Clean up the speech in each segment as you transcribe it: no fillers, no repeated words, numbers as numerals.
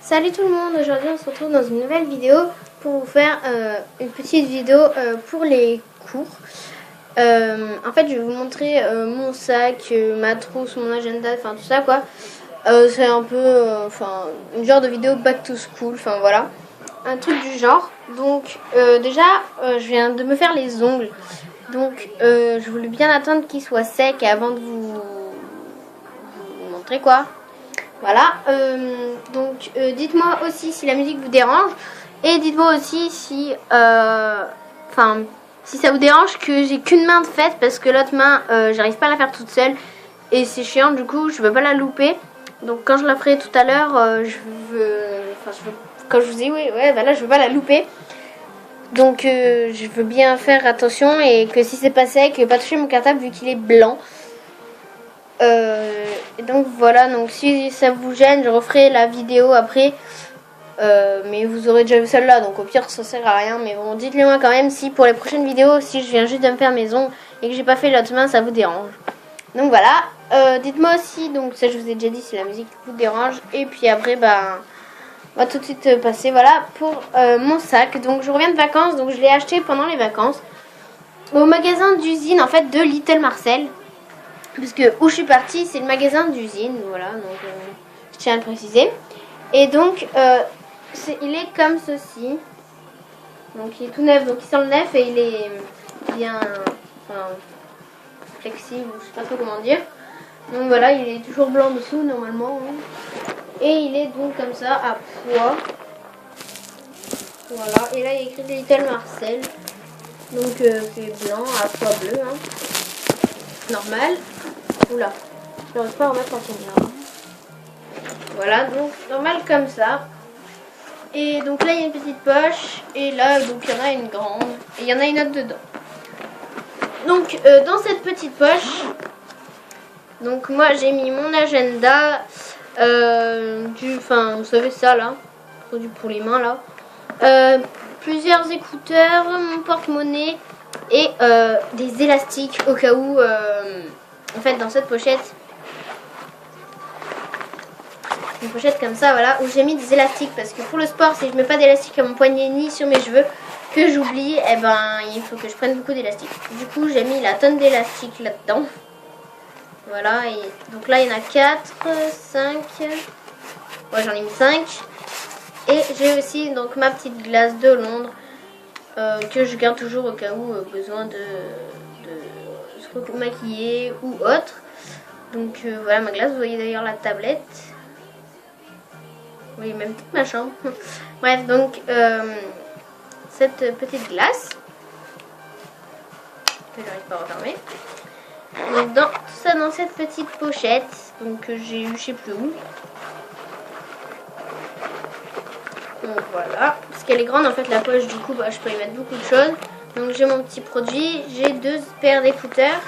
Salut tout le monde, aujourd'hui on se retrouve dans une nouvelle vidéo pour vous faire une petite vidéo pour les cours. En fait je vais vous montrer mon sac, ma trousse, mon agenda, enfin tout ça quoi. C'est un peu une genre de vidéo back to school, enfin voilà. Un truc du genre. Donc déjà je viens de me faire les ongles. Donc je voulais bien attendre qu'ils soient secs avant de vous montrer quoi. Voilà, donc dites-moi aussi si la musique vous dérange et dites-moi aussi si si ça vous dérange que j'ai qu'une main de faite parce que l'autre main j'arrive pas à la faire toute seule et c'est chiant, du coup je veux pas la louper. Donc quand je la ferai tout à l'heure quand je vous dis je veux pas la louper. Donc je veux bien faire attention et que si c'est pas sec, pas toucher mon cartable vu qu'il est blanc. Et donc voilà, donc si ça vous gêne, je referai la vidéo après. Mais vous aurez déjà vu celle-là, donc au pire ça sert à rien. Mais bon, dites-le moi quand même si pour les prochaines vidéos, si je viens juste de me faire mes ongles et que j'ai pas fait l'autre main, ça vous dérange. Donc voilà, dites-moi aussi, donc ça je vous ai déjà dit si la musique vous dérange. Et puis après, on va tout de suite passer voilà pour mon sac. Donc je reviens de vacances, donc je l'ai acheté pendant les vacances au magasin d'usine en fait de Little Marcel. Parce que où je suis partie, c'est le magasin d'usine, voilà, donc je tiens à le préciser. Et donc, il est comme ceci. Donc il est tout neuf, donc il sent le neuf et il est bien flexible, je sais pas trop comment dire. Donc voilà, il est toujours blanc dessous normalement. Hein. Et il est donc comme ça à poids. Voilà, et là il y a écrit Little Marcel. Donc c'est blanc à poids bleu, hein. Normal. Oula, je n'arrive pas à remettre en caméra. Voilà, donc normal comme ça. Et donc là il y a une petite poche. Et là donc il y en a une grande. Et il y en a une autre dedans. Donc dans cette petite poche, donc moi j'ai mis mon agenda. Vous savez ça là, produit pour les mains là. Plusieurs écouteurs, mon porte-monnaie et des élastiques au cas où. En fait, dans cette pochette, une pochette comme ça, voilà, où j'ai mis des élastiques parce que pour le sport, si je mets pas d'élastique à mon poignet ni sur mes cheveux, que j'oublie, il faut que je prenne beaucoup d'élastiques. Du coup, j'ai mis la tonne d'élastiques là-dedans. Voilà, et donc là, il y en a 4, 5. Ouais, j'en ai mis 5. Et j'ai aussi donc ma petite glace de Londres que je garde toujours au cas où besoin de se maquiller ou autre. Donc voilà ma glace, vous voyez d'ailleurs la tablette. Oui, même toute ma chambre. Bref, donc cette petite glace que j'arrive pas à refermer. Donc tout ça dans cette petite pochette, donc que j'ai eu je sais plus où. Donc voilà, parce qu'elle est grande en fait la poche, du coup je peux y mettre beaucoup de choses. Donc j'ai mon petit produit, j'ai 2 paires d'écouteurs.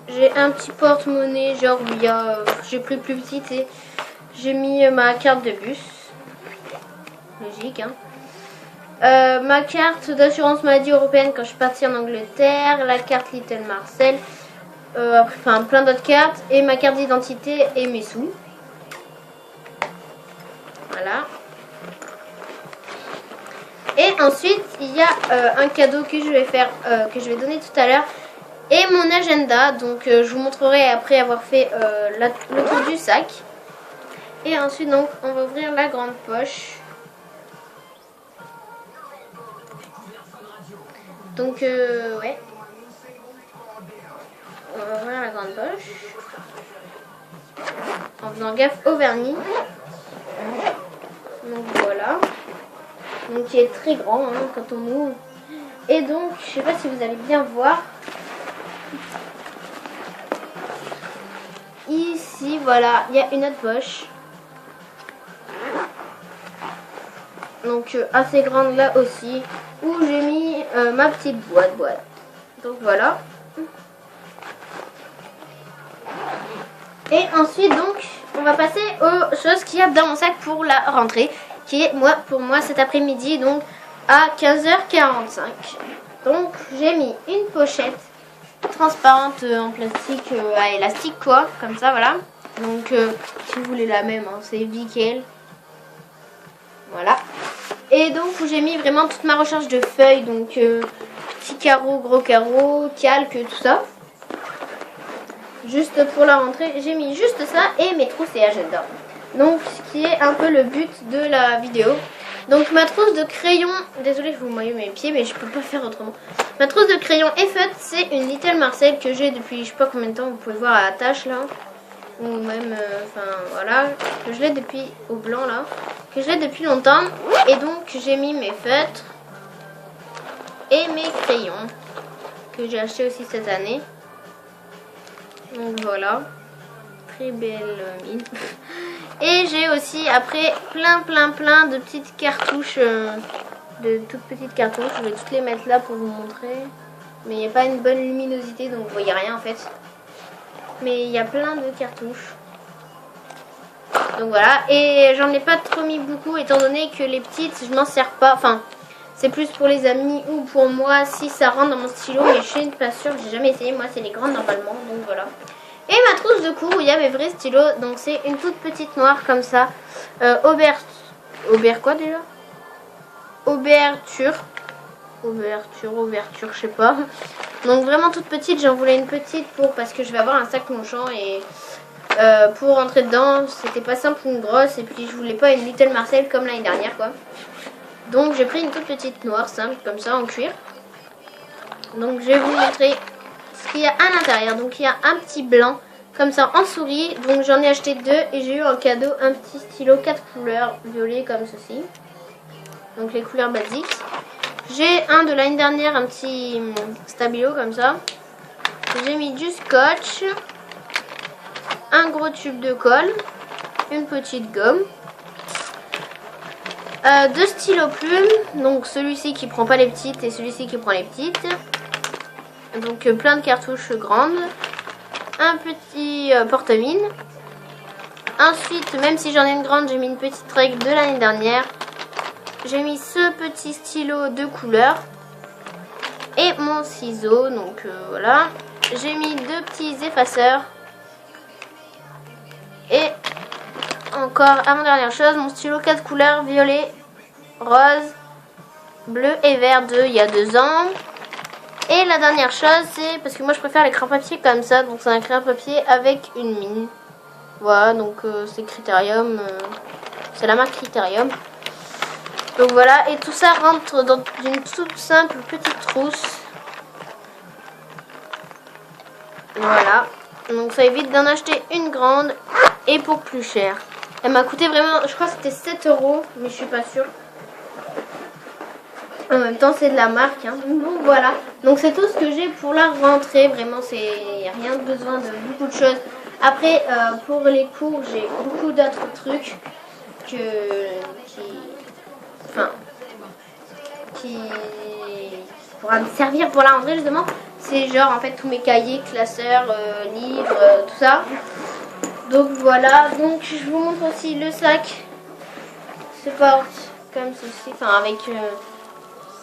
J'ai un petit porte-monnaie, genre j'ai pris plus petit et j'ai mis ma carte de bus. Logique, hein. Ma carte d'assurance maladie européenne quand je suis partie en Angleterre, la carte Little Marcel, plein d'autres cartes, et ma carte d'identité et mes sous. Voilà. Et ensuite, il y a un cadeau que je vais donner tout à l'heure. Et mon agenda, donc je vous montrerai après avoir fait le tour du sac. Et ensuite, donc, on va ouvrir la grande poche. Donc, ouais. On va ouvrir la grande poche. En faisant gaffe au vernis. Donc, voilà. Donc, il est très grand hein, quand on ouvre. Et donc, je sais pas si vous allez bien voir. Ici, voilà, il y a une autre poche. Donc, assez grande là aussi. Où j'ai mis ma petite boîte. Donc, voilà. Et ensuite, donc, on va passer aux choses qu'il y a dans mon sac pour la rentrée. Qui est, pour moi, cet après-midi, donc, à 15h45. Donc, j'ai mis une pochette transparente en plastique à élastique quoi, comme ça voilà. Donc si vous voulez la même, hein, c'est Vickel. Voilà. Et donc où j'ai mis vraiment toute ma recherche de feuilles, donc petits carreaux, gros carreaux, calque, tout ça. Juste pour la rentrée, j'ai mis juste ça et mes trousses et agenda. Donc ce qui est un peu le but de la vidéo. Donc ma trousse de crayon, désolée je vous voyez mes pieds mais je peux pas faire autrement. Ma trousse de crayon est faite, c'est une Little Marcel que j'ai depuis je sais pas combien de temps, vous pouvez voir à la tâche là. Ou même, enfin voilà, que je l'ai depuis, au blanc là, que je l'ai depuis longtemps. Et donc j'ai mis mes feutres et mes crayons que j'ai acheté aussi cette année. Donc voilà, très belle mine. Et j'ai aussi après plein de petites cartouches, de toutes petites cartouches. Je vais toutes les mettre là pour vous montrer. Mais il n'y a pas une bonne luminosité donc vous voyez rien en fait. Mais il y a plein de cartouches. Donc voilà, et j'en ai pas trop mis beaucoup étant donné que les petites je m'en sers pas. Enfin, c'est plus pour les amis ou pour moi si ça rentre dans mon stylo. Mais je suis pas sûre, j'ai jamais essayé. Moi c'est les grandes normalement, donc voilà. Et ma trousse de cours où il y a mes vrais stylos. Donc c'est une toute petite noire comme ça. Aubert quoi déjà? Ouverture, je sais pas. Donc vraiment toute petite, j'en voulais une petite pour parce que je vais avoir un sac Longchamp et pour rentrer dedans, c'était pas simple une grosse et puis je voulais pas une Little Marcel comme l'année dernière quoi. Donc j'ai pris une toute petite noire simple comme ça en cuir. Donc je vais vous montrer ce qu'il y a à l'intérieur. Donc il y a un petit blanc comme ça en souris. Donc j'en ai acheté deux et j'ai eu en cadeau un petit stylo 4 couleurs violet comme ceci. Donc les couleurs basiques. J'ai un de l'année dernière, un petit stabilo comme ça. J'ai mis du scotch, un gros tube de colle, une petite gomme, deux stylos plumes, donc celui-ci qui prend pas les petites et celui-ci qui prend les petites. Donc plein de cartouches grandes, un petit porte-mine. Ensuite, même si j'en ai une grande, j'ai mis une petite règle de l'année dernière. J'ai mis ce petit stylo de couleur et mon ciseau, donc voilà. J'ai mis deux petits effaceurs et encore avant-dernière chose, mon stylo 4 couleurs, violet, rose, bleu et vert il y a 2 ans. Et la dernière chose, c'est parce que moi je préfère les crayons papier comme ça, donc c'est un crayon papier avec une mine. Voilà, donc c'est Critérium, c'est la marque Critérium. Donc voilà, et tout ça rentre dans une toute simple petite trousse. Voilà, donc ça évite d'en acheter une grande et pour plus cher. Elle m'a coûté vraiment, je crois que c'était 7 €, mais je suis pas sûre. En même temps, c'est de la marque. Hein. Donc voilà, donc c'est tout ce que j'ai pour la rentrée. Vraiment, c'est rien de besoin de beaucoup de choses. Après, pour les cours, j'ai beaucoup d'autres trucs qui pourra me servir pour la rentrée justement. C'est genre en fait tous mes cahiers, classeurs, livres, tout ça. Donc voilà, donc je vous montre aussi le sac se porte comme ceci, enfin avec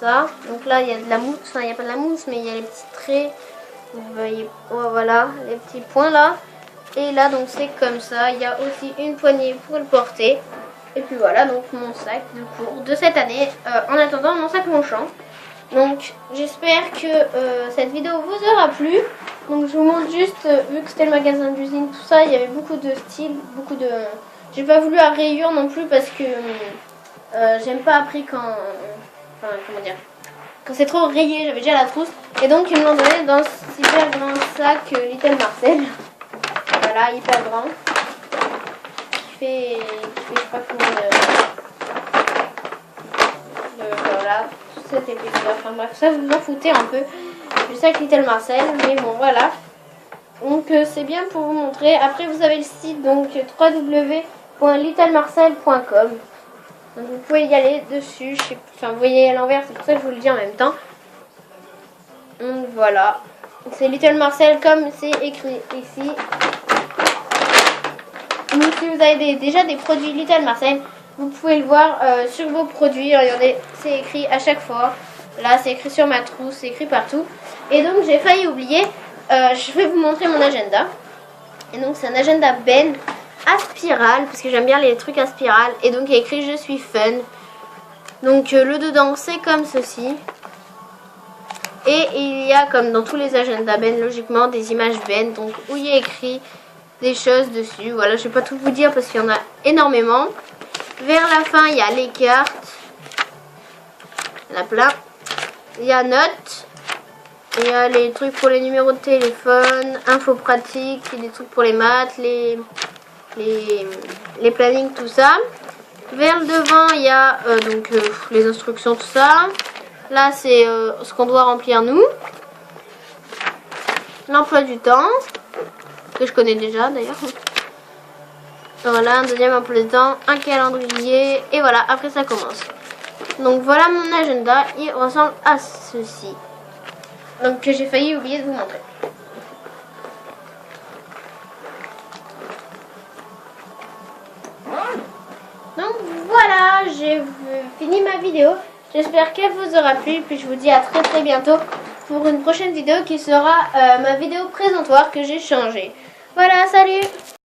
ça. Donc là il y a de la mousse, enfin il n'y a pas de la mousse mais il y a les petits traits, vous voyez, oh, voilà les petits points là. Et là donc c'est comme ça, il y a aussi une poignée pour le porter. Et puis voilà, donc mon sac de cours de cette année, en attendant mon sac Longchamp. Donc j'espère que cette vidéo vous aura plu. Donc je vous montre juste, vu que c'était le magasin d'usine, tout ça, il y avait beaucoup de styles, beaucoup de... J'ai pas voulu à rayures non plus parce que j'aime pas après quand... Enfin, comment dire, quand c'est trop rayé, j'avais déjà la trousse. Et donc ils me l'ont donné dans ce hyper grand sac Little Marcel. Voilà, hyper grand. Je sais pas comment voilà, cette épaisseur, enfin bref, ça vous en foutez un peu du sac Little Marcel, mais bon voilà. Donc c'est bien pour vous montrer. Après vous avez le site donc www.littlemarcel.com. Donc vous pouvez y aller dessus, enfin vous voyez à l'envers, c'est pour ça que je vous le dis en même temps. Donc voilà, c'est Little Marcel comme c'est écrit ici. Donc si vous avez déjà des produits Little Marcel, vous pouvez le voir sur vos produits. Regardez, c'est écrit à chaque fois. Là, c'est écrit sur ma trousse, c'est écrit partout. Et donc, j'ai failli oublier. Je vais vous montrer mon agenda. Et donc, c'est un agenda Ben. à spirale parce que j'aime bien les trucs à spirale. Et donc il y a écrit je suis fun. Donc le dedans c'est comme ceci. Et il y a comme dans tous les agendas Ben logiquement des images Ben. Donc où il y a écrit des choses dessus. Voilà, je vais pas tout vous dire parce qu'il y en a énormément. Vers la fin il y a les cartes. Il y en a plein. Il y a notes. Il y a les trucs pour les numéros de téléphone, infos pratiques, des trucs pour les maths, les plannings, tout ça. Vers le devant, il y a les instructions, tout ça. Là, c'est ce qu'on doit remplir nous. L'emploi du temps, que je connais déjà d'ailleurs. Voilà, un deuxième emploi du temps, un calendrier, et voilà, après ça commence. Donc voilà mon agenda, il ressemble à ceci. Donc que j'ai failli oublier de vous montrer. Donc voilà, j'ai fini ma vidéo. J'espère qu'elle vous aura plu. Puis je vous dis à très très bientôt pour une prochaine vidéo qui sera ma vidéo présentoir que j'ai changée. Voilà, salut!